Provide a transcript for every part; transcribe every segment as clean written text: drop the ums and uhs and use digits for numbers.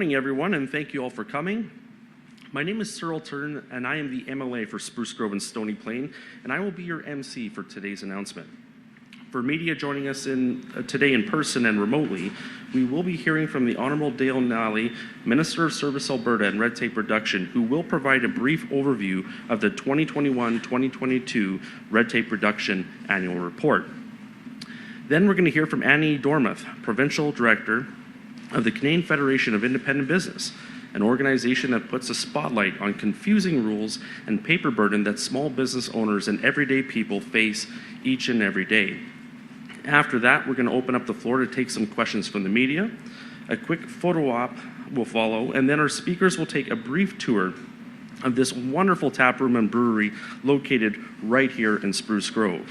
Good morning, everyone, and thank you all for coming. My name is Cyril Turn, and I am the MLA for Spruce Grove and Stony Plain, and I will be your MC for today's announcement. For media joining us today in person and remotely, we will be hearing from the Honourable Dale Nally, Minister of Service Alberta and Red Tape Reduction, who will provide a brief overview of the 2021-2022 Red Tape Reduction Annual Report. Then we're going to hear from Annie Dormuth, Provincial Director of the Canadian Federation of Independent Business, an organization that puts a spotlight on confusing rules and paper burden that small business owners and everyday people face each and every day. After that, we're going to open up the floor to take some questions from the media. A quick photo op will follow, and then our speakers will take a brief tour of this wonderful tap room and brewery located right here in Spruce Grove.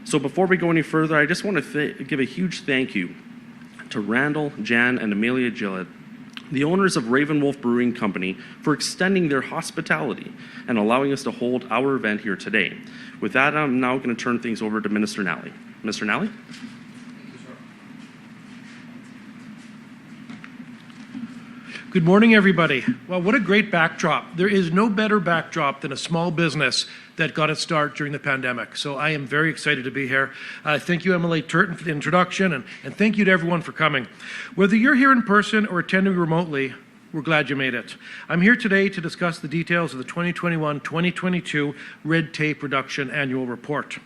So before we go any further, I just want to give a huge thank you to Randall, Jan, and Amelia Gillett, the owners of Raven Wolf Brewing Company, for extending their hospitality and allowing us to hold our event here today. With that, I'm now going to turn things over to Minister Nally. Mr. Nally? Good morning, everybody. Well, what a great backdrop. There is no better backdrop than a small business that got its start during the pandemic. So I am very excited to be here. Thank you, MLA Turton, for the introduction, and thank you to everyone for coming. Whether you're here in person or attending remotely, we're glad you made it. I'm here today to discuss the details of the 2021-2022 Red Tape Reduction Annual Report.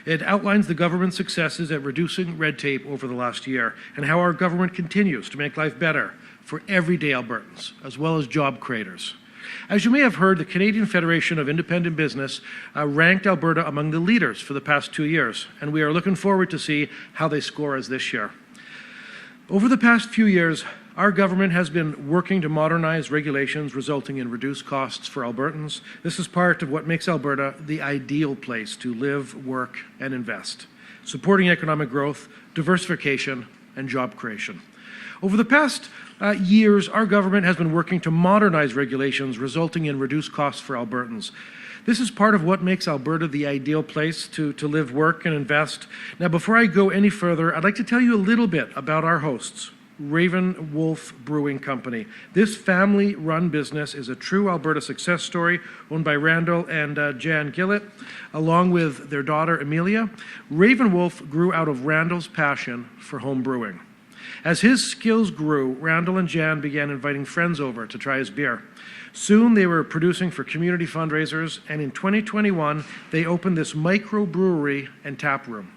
It outlines the government's successes at reducing red tape over the last year and how our government continues to make life better for everyday Albertans, as well as job creators. As you may have heard, the Canadian Federation of Independent Business ranked Alberta among the leaders for the past 2 years, and we are looking forward to see how they score us this year. Over the past few years, our government has been working to modernize regulations resulting in reduced costs for Albertans. This is part of what makes Alberta the ideal place to live, work, and invest, supporting economic growth, diversification, and job creation. Over the past years, our government has been working to modernize regulations resulting in reduced costs for Albertans. This is part of what makes Alberta the ideal place to live, work, and invest. Now, before I go any further, I'd like to tell you a little bit about our hosts, Raven Wolf Brewing Company. This family-run business is a true Alberta success story owned by Randall and Jan Gillett, along with their daughter Amelia. Raven Wolf grew out of Randall's passion for home brewing. As his skills grew, Randall and Jan began inviting friends over to try his beer. Soon they were producing for community fundraisers, and in 2021 they opened this microbrewery and tap room.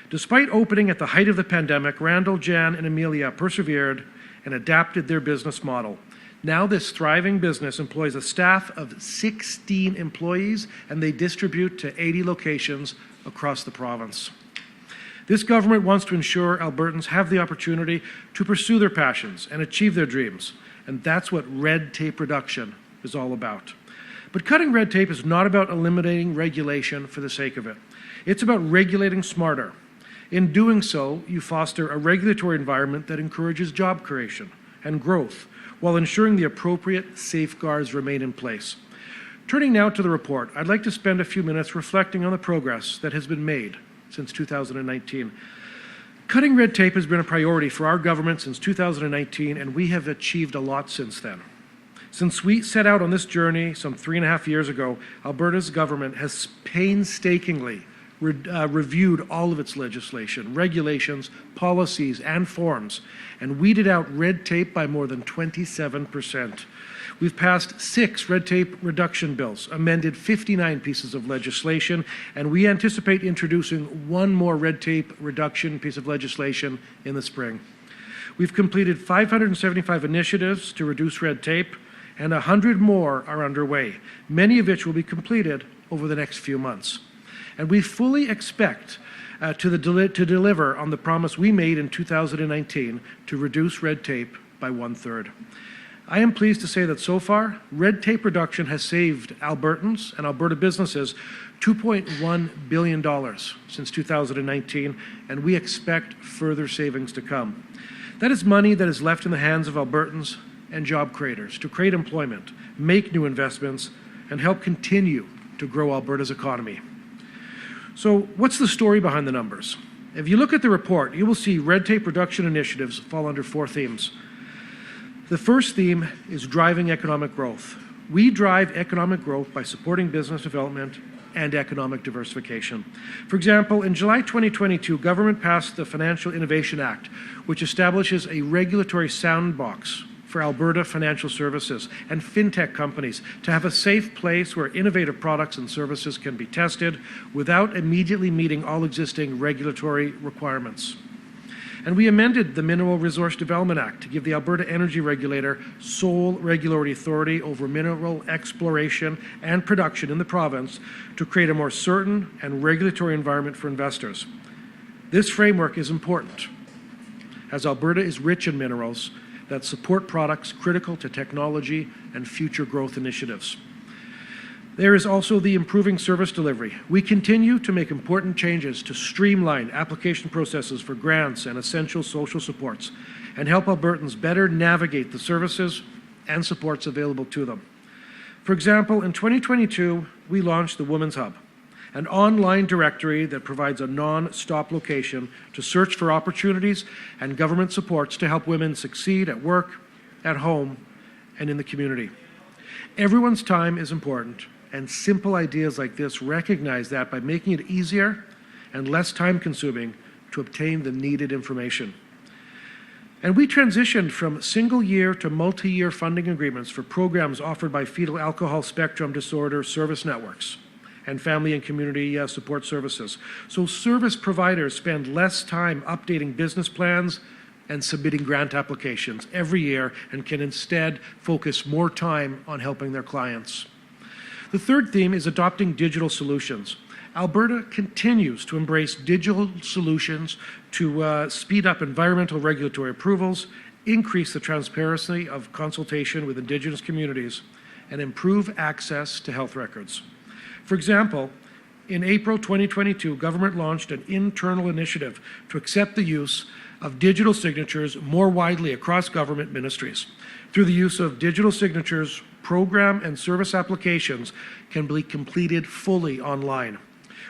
Despite opening at the height of the pandemic, Randall, Jan, and Amelia persevered and adapted their business model. Now this thriving business employs a staff of 16 employees, and they distribute to 80 locations across the province. This government wants to ensure Albertans have the opportunity to pursue their passions and achieve their dreams, and that's what red tape reduction is all about. But cutting red tape is not about eliminating regulation for the sake of it. It's about regulating smarter. In doing so, you foster a regulatory environment that encourages job creation and growth while ensuring the appropriate safeguards remain in place. Turning now to the report, I'd like to spend a few minutes reflecting on the progress that has been made since 2019. Cutting red tape has been a priority for our government since 2019, and we have achieved a lot since then. Since we set out on this journey some 3.5 years ago, Alberta's government has painstakingly reviewed all of its legislation, regulations, policies, and forms, and weeded out red tape by more than 27%. We've passed 6 red tape reduction bills, amended 59 pieces of legislation, and we anticipate introducing 1 more red tape reduction piece of legislation in the spring. We've completed 575 initiatives to reduce red tape, and 100 more are underway, many of which will be completed over the next few months. And we fully expect to deliver on the promise we made in 2019 to reduce red tape by 1/3. I am pleased to say that so far, red tape reduction has saved Albertans and Alberta businesses $2.1 billion since 2019, and we expect further savings to come. That is money that is left in the hands of Albertans and job creators to create employment, make new investments, and help continue to grow Alberta's economy. So what's the story behind the numbers? If you look at the report, you will see red tape reduction initiatives fall under 4 themes. The first theme is driving economic growth. We drive economic growth by supporting business development and economic diversification. For example, in July 2022, government passed the Financial Innovation Act, which establishes a regulatory sandbox for Alberta financial services and fintech companies to have a safe place where innovative products and services can be tested without immediately meeting all existing regulatory requirements. And we amended the Mineral Resource Development Act to give the Alberta Energy Regulator sole regulatory authority over mineral exploration and production in the province to create a more certain and regulatory environment for investors. This framework is important, as Alberta is rich in minerals that support products critical to technology and future growth initiatives. There is also the improving service delivery. We continue to make important changes to streamline application processes for grants and essential social supports and help Albertans better navigate the services and supports available to them. For example, in 2022, we launched the Women's Hub, an online directory that provides a non-stop location to search for opportunities and government supports to help women succeed at work, at home, and in the community. Everyone's time is important, and simple ideas like this recognize that by making it easier and less time-consuming to obtain the needed information. And we transitioned from single-year to multi-year funding agreements for programs offered by fetal alcohol spectrum disorder service networks and family and community support services. So service providers spend less time updating business plans and submitting grant applications every year and can instead focus more time on helping their clients. The third theme is adopting digital solutions. Alberta continues to embrace digital solutions to speed up environmental regulatory approvals, increase the transparency of consultation with Indigenous communities, and improve access to health records. For example, in April 2022, government launched an internal initiative to accept the use of digital signatures more widely across government ministries. Through the use of digital signatures, program and service applications can be completed fully online,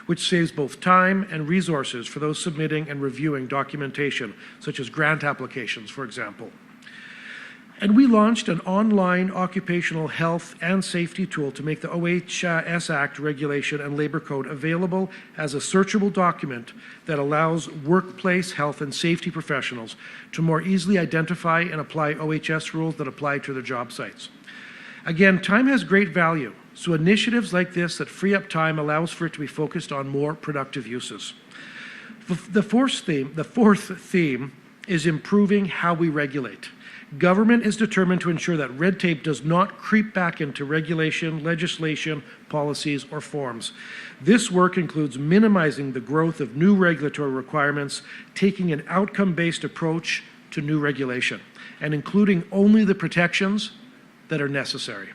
which saves both time and resources for those submitting and reviewing documentation, such as grant applications, for example. And we launched an online occupational health and safety tool to make the OHS Act regulation and labor code available as a searchable document that allows workplace health and safety professionals to more easily identify and apply OHS rules that apply to their job sites. Again, time has great value, so initiatives like this that free up time allows for it to be focused on more productive uses. The fourth theme is improving how we regulate. Government is determined to ensure that red tape does not creep back into regulation, legislation, policies, or forms. This work includes minimizing the growth of new regulatory requirements, taking an outcome-based approach to new regulation, and including only the protections that are necessary.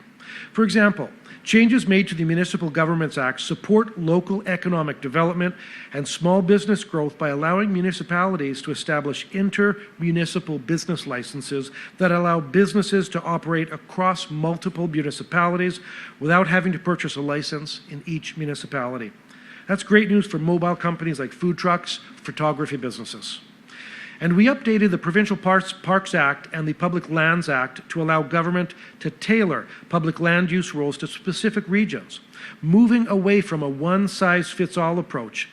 For example, changes made to the Municipal Governments Act support local economic development and small business growth by allowing municipalities to establish inter-municipal business licenses that allow businesses to operate across multiple municipalities without having to purchase a license in each municipality. That's great news for mobile companies like food trucks, photography businesses. And we updated the Provincial Parks Act and the Public Lands Act to allow government to tailor public land use rules to specific regions, moving away from a one-size-fits-all approach.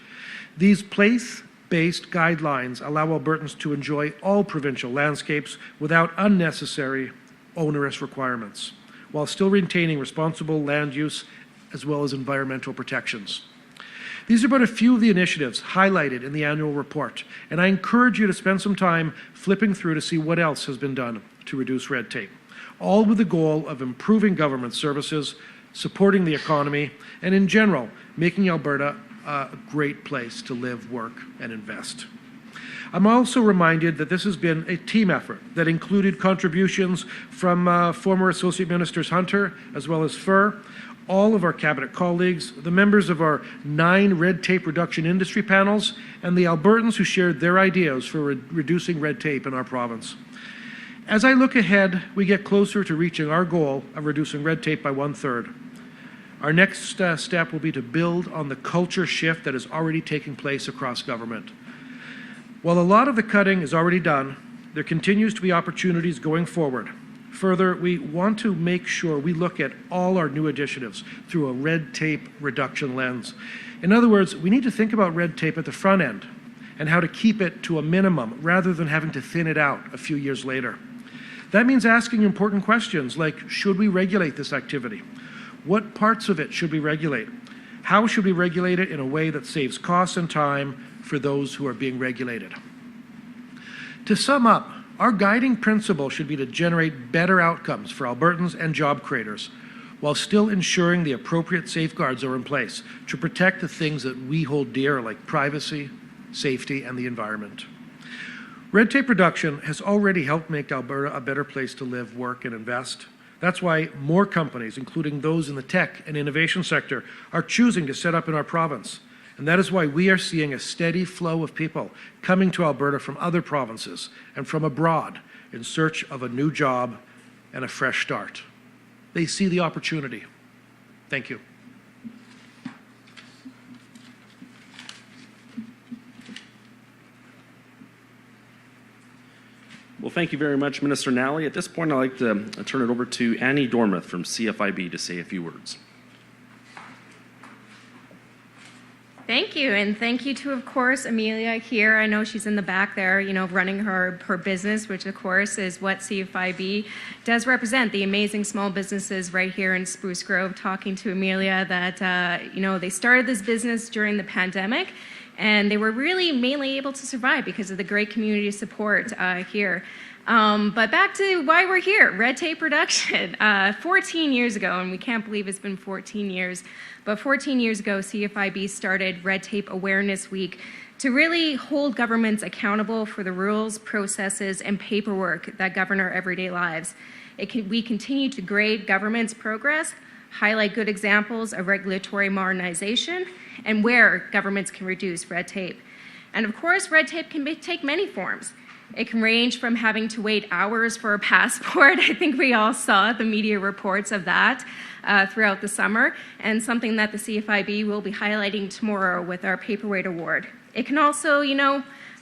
These place-based guidelines allow Albertans to enjoy all provincial landscapes without unnecessary onerous requirements, while still retaining responsible land use as well as environmental protections. These are but a few of the initiatives highlighted in the annual report, and I encourage you to spend some time flipping through to see what else has been done to reduce red tape, all with the goal of improving government services, supporting the economy, and in general, making Alberta a great place to live, work, and invest. I'm also reminded that this has been a team effort that included contributions from former Associate Ministers Hunter as well as Furr, all of our cabinet colleagues, the members of our 9 red tape reduction industry panels, and the Albertans who shared their ideas for reducing red tape in our province. As I look ahead, we get closer to reaching our goal of reducing red tape by 1/3. Our next step will be to build on the culture shift that is already taking place across government. While a lot of the cutting is already done, there continues to be opportunities going forward. Further, we want to make sure we look at all our new initiatives through a red tape reduction lens. In other words, we need to think about red tape at the front end and how to keep it to a minimum rather than having to thin it out a few years later. That means asking important questions like, should we regulate this activity? What parts of it should we regulate? How should we regulate it in a way that saves costs and time for those who are being regulated? To sum up, our guiding principle should be to generate better outcomes for Albertans and job creators, while still ensuring the appropriate safeguards are in place to protect the things that we hold dear, like privacy, safety, and the environment. Red tape reduction has already helped make Alberta a better place to live, work, and invest. That's why more companies, including those in the tech and innovation sector, are choosing to set up in our province. And that is why we are seeing a steady flow of people coming to Alberta from other provinces and from abroad in search of a new job and a fresh start. They see the opportunity. Thank you. Well, thank you very much, Minister Nally. At this point, I'd like to turn it over to Annie Dormuth from CFIB to say a few words. Thank you, and thank you to, of course, Amelia here. I know she's in the back there, running her business, which, of course, is what CFIB does represent, the amazing small businesses right here in Spruce Grove. Talking to Amelia that, they started this business during the pandemic, and they were really mainly able to survive because of the great community support here. But back to why we're here, red tape reduction. 14 years ago, and we can't believe it's been 14 years, but 14 years ago, CFIB started Red Tape Awareness Week to really hold governments accountable for the rules, processes, and paperwork that govern our everyday lives. We continue to grade government's progress, highlight good examples of regulatory modernization, and where governments can reduce red tape. And of course, red tape can take many forms. It can range from having to wait hours for a passport. I think we all saw the media reports of that throughout the summer, and something that the CFIB will be highlighting tomorrow with our Paperweight Award. It can also,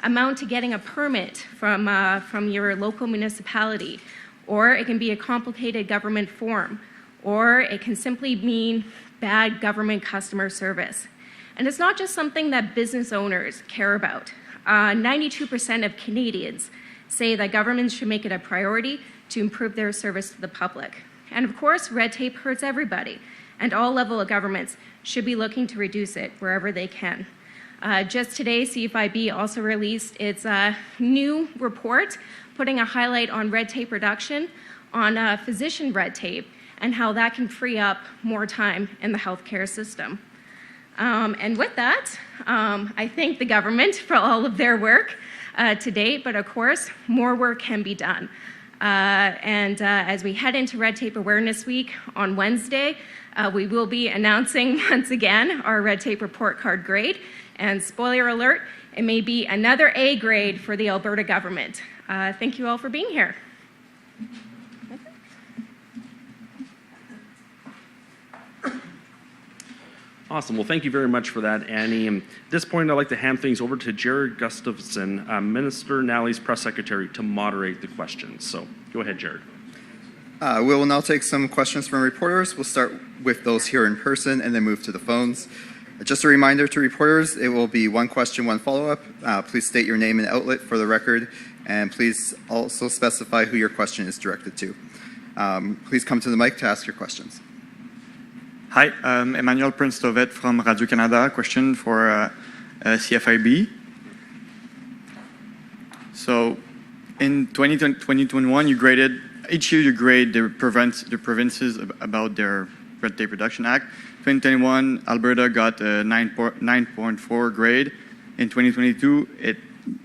amount to getting a permit from your local municipality, or it can be a complicated government form, or it can simply mean bad government customer service. And it's not just something that business owners care about. 92% of Canadians say that governments should make it a priority to improve their service to the public. And of course, red tape hurts everybody, and all level of governments should be looking to reduce it wherever they can. Just today, CFIB also released its new report, putting a highlight on red tape reduction, on physician red tape, and how that can free up more time in the healthcare system. And with that, I thank the government for all of their work to date, but of course, more work can be done. As we head into Red Tape Awareness Week on Wednesday, we will be announcing once again our Red Tape Report Card grade. And spoiler alert, it may be another A grade for the Alberta government. Thank you all for being here. Awesome. Well, thank you very much for that, Annie. And at this point, I'd like to hand things over to Jared Gustafson, Minister Nally's press secretary, to moderate the questions. So go ahead, Jared. We will now take some questions from reporters. We'll start with those here in person and then move to the phones. Just a reminder to reporters, it will be one question, one follow-up. Please state your name and outlet for the record, and please also specify who your question is directed to. Please come to the mic to ask your questions. Hi, Emmanuel Prince-Tovet from Radio-Canada. Question for CFIB. So, in 2021, you graded, each year you grade the provinces about their Red Tape Reduction Act. 2021, Alberta got a 9.4 grade. In 2022,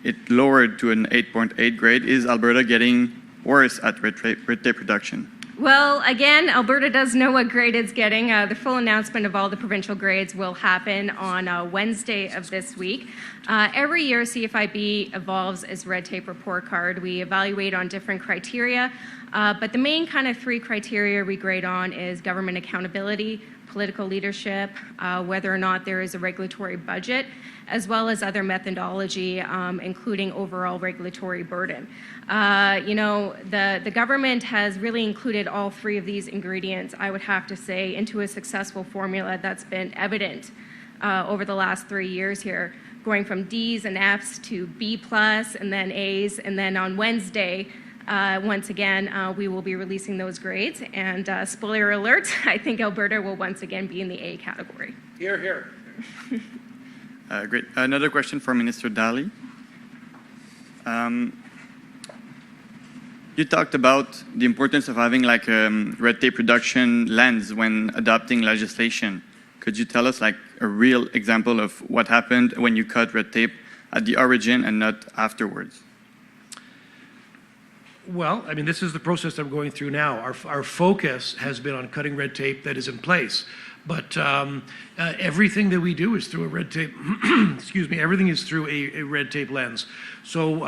it lowered to an 8.8 grade. Is Alberta getting worse at red tape reduction? Well, again, Alberta does know what grade it's getting. The full announcement of all the provincial grades will happen on Wednesday of this week. Every year, CFIB evolves its red tape report card. We evaluate on different criteria. But the main kind of three criteria we grade on is government accountability, political leadership, whether or not there is a regulatory budget, as well as other methodology, including overall regulatory burden. The government has really included all three of these ingredients, I would have to say, into a successful formula that's been evident over the last 3 years here, going from Ds and Fs to B+, and then As, and then on Wednesday, once again, we will be releasing those grades. And spoiler alert, I think Alberta will once again be in the A category. Here, here. Great. Another question for Minister Nally. You talked about the importance of having like a red tape reduction lens when adopting legislation. Could you tell us like a real example of what happened when you cut red tape at the origin and not afterwards? Well, I mean, this is the process that we're going through now. Our focus has been on cutting red tape that is in place. But everything that we do is through a red tape, excuse me, everything is through a red tape lens. So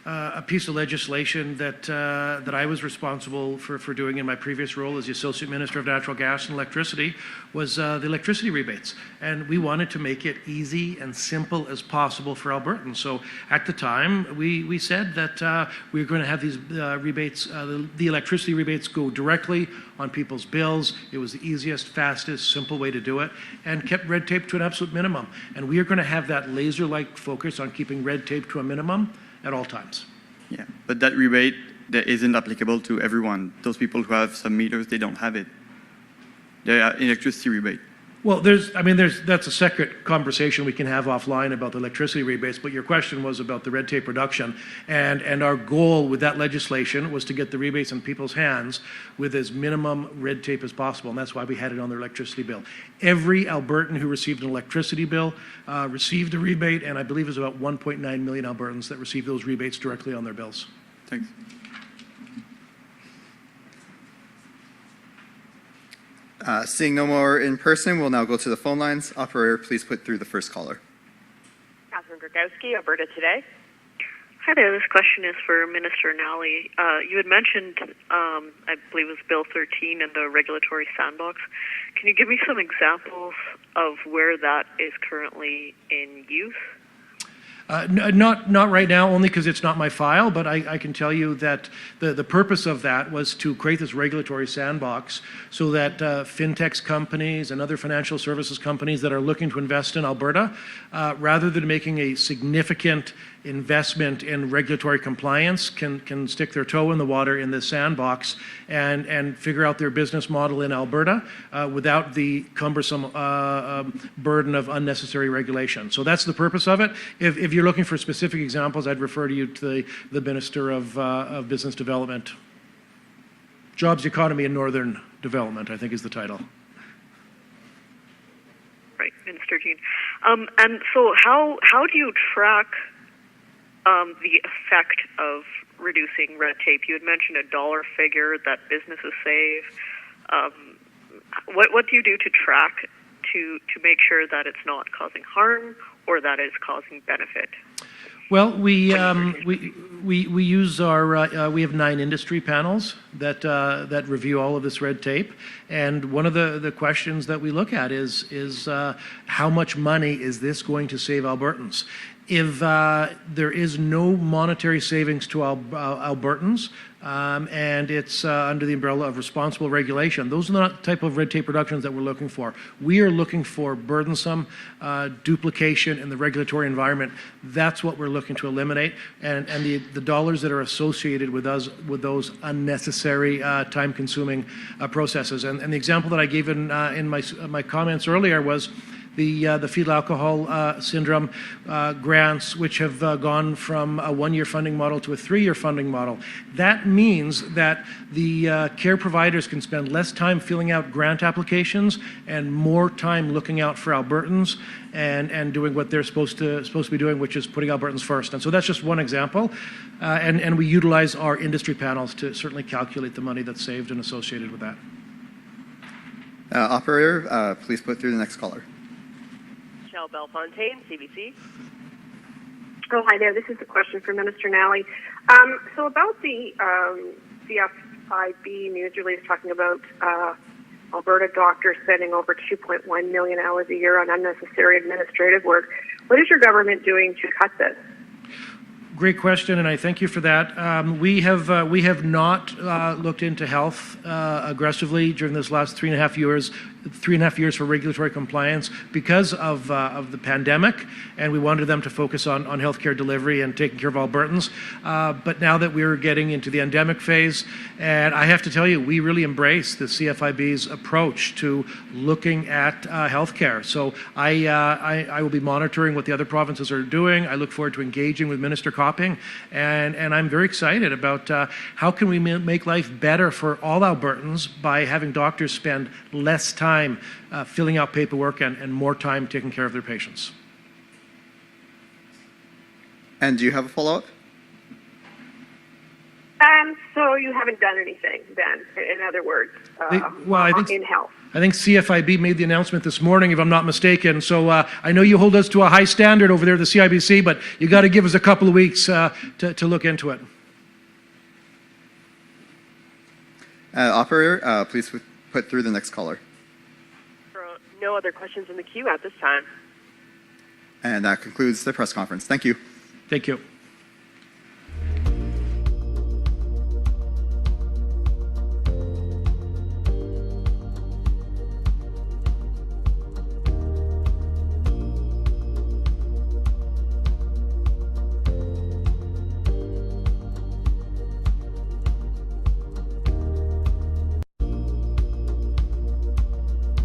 a piece of legislation that I was responsible for doing in my previous role as the Associate Minister of Natural Gas and Electricity was the electricity rebates. And we wanted to make it easy and simple as possible for Albertans. So at the time, we said that we were going to have these rebates, the electricity rebates go directly on people's bills. It was the easiest, fastest, simple way to do it, and kept red tape to an absolute minimum. And we are going to have that laser-like focus on keeping red tape to a minimum at all times. Yeah, but that rebate that isn't applicable to everyone. Those people who have some meters, they don't have it. The electricity rebate. Well, that's a separate conversation we can have offline about the electricity rebates, but your question was about the red tape reduction, and our goal with that legislation was to get the rebates in people's hands with as minimum red tape as possible, and that's why we had it on their electricity bill. Every Albertan who received an electricity bill received a rebate, and I believe it was about 1.9 million Albertans that received those rebates directly on their bills. Thanks. Seeing no more in person, we'll now go to the phone lines. Operator, please put through the first caller. Catherine Grgowski, Alberta Today. Hi there. This question is for Minister Nally. You had mentioned, I believe it was Bill 13 and the regulatory sandbox. Can you give me some examples of where that is currently in use? Not right now, only because it's not my file, but I can tell you that the purpose of that was to create this regulatory sandbox so that fintech companies and other financial services companies that are looking to invest in Alberta, rather than making a significant investment in regulatory compliance, can stick their toe in the water in this sandbox and figure out their business model in Alberta without the cumbersome burden of unnecessary regulation. So that's the purpose of it. If you're looking for specific examples, I'd refer you to the Minister of Business Development. Jobs, Economy, and Northern Development, I think is the title. Right, Minister Jean. And so how do you track the effect of reducing red tape? You had mentioned a dollar figure that businesses save. What do you do to track to make sure that it's not causing harm or that it's causing benefit? Well, we use our we have 9 industry panels that review all of this red tape, and one of the questions that we look at is how much money is this going to save Albertans? If there is no monetary savings to Albertans, and it's under the umbrella of responsible regulation, those are not the type of red tape reductions that we're looking for. We are looking for burdensome duplication in the regulatory environment. That's what we're looking to eliminate, and the dollars that are associated with those unnecessary time-consuming processes. And the example that I gave in my comments earlier was the fetal alcohol syndrome grants, which have gone from a 1-year funding model to a 3-year funding model. That means that the care providers can spend less time filling out grant applications and more time looking out for Albertans and doing what they're supposed to be doing, which is putting Albertans first. And so that's just one example. And we utilize our industry panels to certainly calculate the money that's saved and associated with that. Operator, please put through the next caller. Michelle Bellefontaine, CBC. Oh, hi there. This is a question for Minister Nally. So about the CFIB news release talking about Alberta doctors spending over 2.1 million hours a year on unnecessary administrative work. What is your government doing to cut this? Great question, and I thank you for that. We have not looked into health aggressively during this last 3.5 years. 3.5 years for regulatory compliance because of the pandemic, and we wanted them to focus on healthcare delivery and taking care of Albertans. But now that we're getting into the endemic phase, and I have to tell you, we really embrace the CFIB's approach to looking at healthcare. So I will be monitoring what the other provinces are doing. I look forward to engaging with Minister Copping, and I'm very excited about how can we make life better for all Albertans by having doctors spend less time filling out paperwork and more time taking care of their patients. And do you have a follow-up? So you haven't done anything then, in other words, in health? I think CFIB made the announcement this morning, if I'm not mistaken. So I know you hold us to a high standard over there at the CIBC, but you got to give us a couple of weeks to look into it. Operator, please put through the next caller. No other questions in the queue at this time. And that concludes the press conference. Thank you. Thank you.